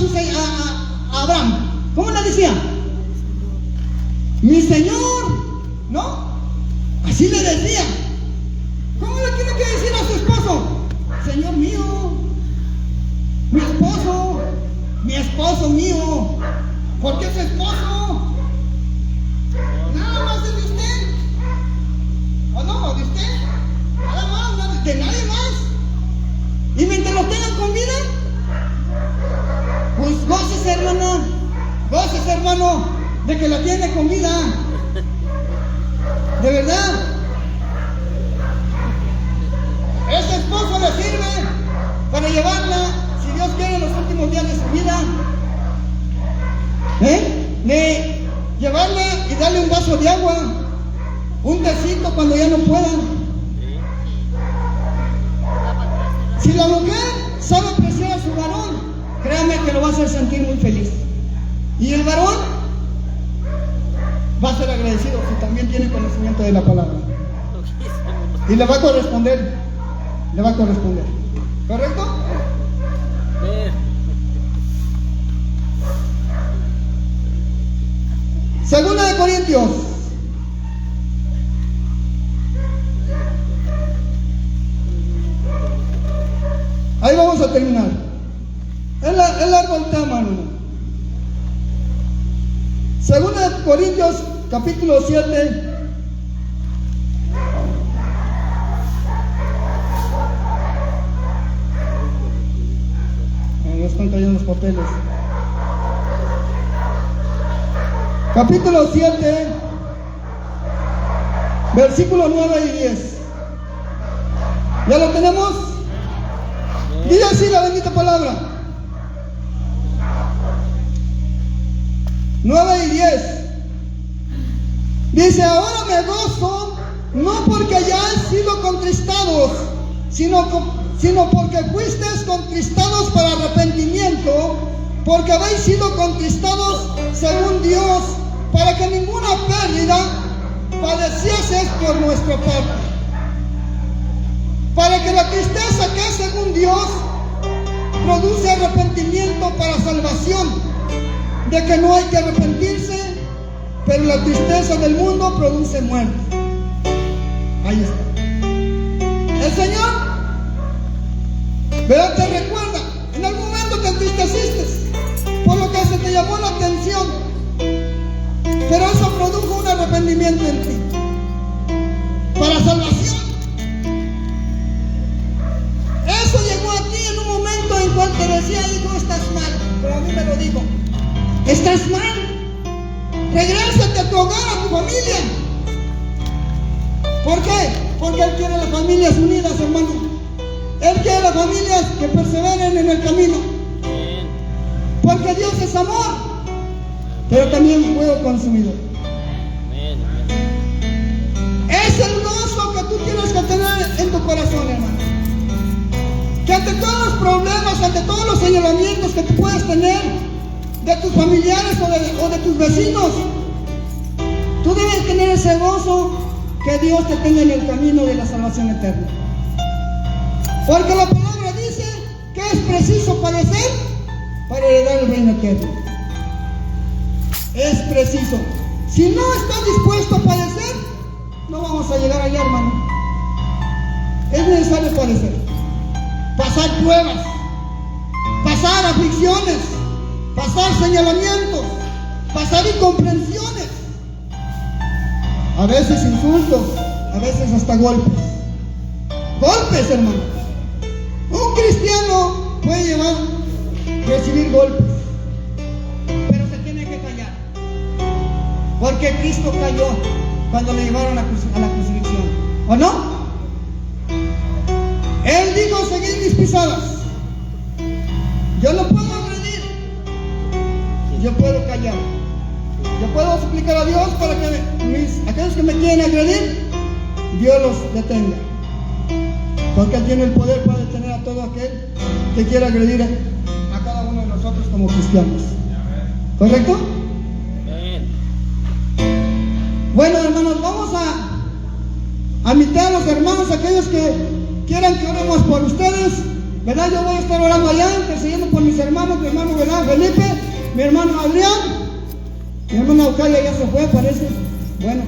a Abraham? ¿Cómo le decía? Mi señor, ¿no? Así le decía. ¿Cómo le tiene que decir a su esposo? Señor mío, mi esposo mío. ¿Por qué su esposo? Nada más es de usted. ¿O no? ¿De usted? Nada más, de nadie más. Y mientras lo tengan con vida, pues gócese, hermana, gócese, hermano, de que la tiene con vida. De verdad. Ese esposo le sirve para llevarla, si Dios quiere, en los últimos días de su vida. De llevarla y darle un vaso de agua, un tecito cuando ya no puedan. Si la mujer sabe apreciar a su varón, créame que lo va a hacer sentir muy feliz. Y el varón va a ser agradecido si también tiene conocimiento de la palabra. Y le va a corresponder. Le va a corresponder. ¿Correcto? Segunda de Corintios. Ahí vamos a terminar. Es largo el tema, hermano. Segunda de Corintios, capítulo 7. Me están cayendo los papeles. Capítulo 7, versículos 9 y 10. ¿Ya lo tenemos? Dice así la bendita palabra. 9 y 10. Dice: ahora me gozo, no porque hayáis sido contristados, sino porque fuisteis contristados para arrepentimiento, porque habéis sido contristados según Dios, para que ninguna pérdida padecieseis por nuestra parte. Para que la tristeza que es según Dios produce arrepentimiento para salvación, de que no hay que arrepentirse, pero la tristeza del mundo produce muerte. Ahí está. El Señor, pero te recuerda, en algún momento te entristeciste por lo que se te llamó la atención, pero eso produjo un arrepentimiento en ti para salvación. Eso llegó a ti en un momento en cual te decía: hijo, estás mal. Pero a mí me lo dijo: estás mal, regrésate a tu hogar, a tu familia. ¿Por qué? Porque Él quiere las familias unidas, hermano. Él quiere las familias que perseveren en el camino. Porque Dios es amor, pero también fuego consumidor. Es el gozo que tú tienes que tener en tu corazón, hermano. Que ante todos los problemas, ante todos los señalamientos que tú puedes tener de tus familiares o de tus vecinos, tú debes tener ese gozo, que Dios te tenga en el camino de la salvación eterna. Porque la palabra dice que es preciso padecer para heredar el reino eterno. Es preciso. Si no estás dispuesto a padecer, no vamos a llegar allá, hermano. Es necesario padecer, pasar pruebas, pasar aflicciones, pasar señalamientos, pasar incomprensiones, a veces insultos, a veces hasta golpes. Golpes, hermano. Un cristiano puede recibir golpes, pero se tiene que callar, porque Cristo cayó cuando le llevaron a la crucifixión, ¿o no? Él dijo: seguid mis pisadas. Yo no puedo agredir, yo puedo callar. Yo puedo suplicar a Dios para que aquellos que me quieren agredir, Dios los detenga. Porque Él tiene el poder para detener a todo aquel que quiera agredir a cada uno de nosotros como cristianos. ¿Correcto? Bueno, hermanos, vamos a invitar a los hermanos, aquellos que quieran que oremos por ustedes, ¿verdad? Yo voy a estar orando allá, intercediendo por mis hermanos, mi hermano, ¿verdad? Felipe, mi hermano Adrián. Mi hermana Eucalia ya se fue, parece. Bueno,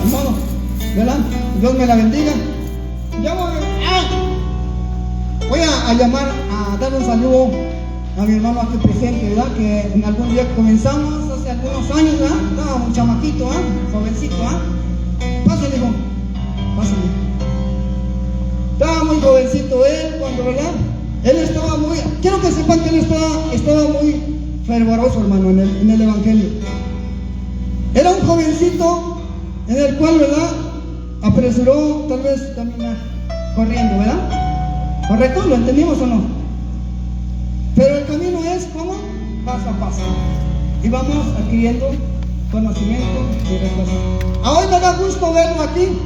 hermano, ¿verdad? Dios me la bendiga. Ya voy a llamar a dar un saludo a mi hermano aquí presente, ¿verdad? Que en algún día comenzamos, hace algunos años, ¿verdad? Estaba un chamaquito, ¿verdad? Jovencito, ¿verdad? Pásale, hijo. Pásale. Estaba muy jovencito él cuando, ¿verdad? Él estaba muy... Quiero que sepan que él estaba muy fervoroso, hermano, en el evangelio. Era un jovencito en el cual, ¿verdad?, apresuró tal vez caminar corriendo, ¿verdad? ¿Correcto? ¿Lo entendimos o no? Pero el camino es como paso a paso. Y vamos adquiriendo conocimiento y respuesta. A hoy me da gusto verlo aquí.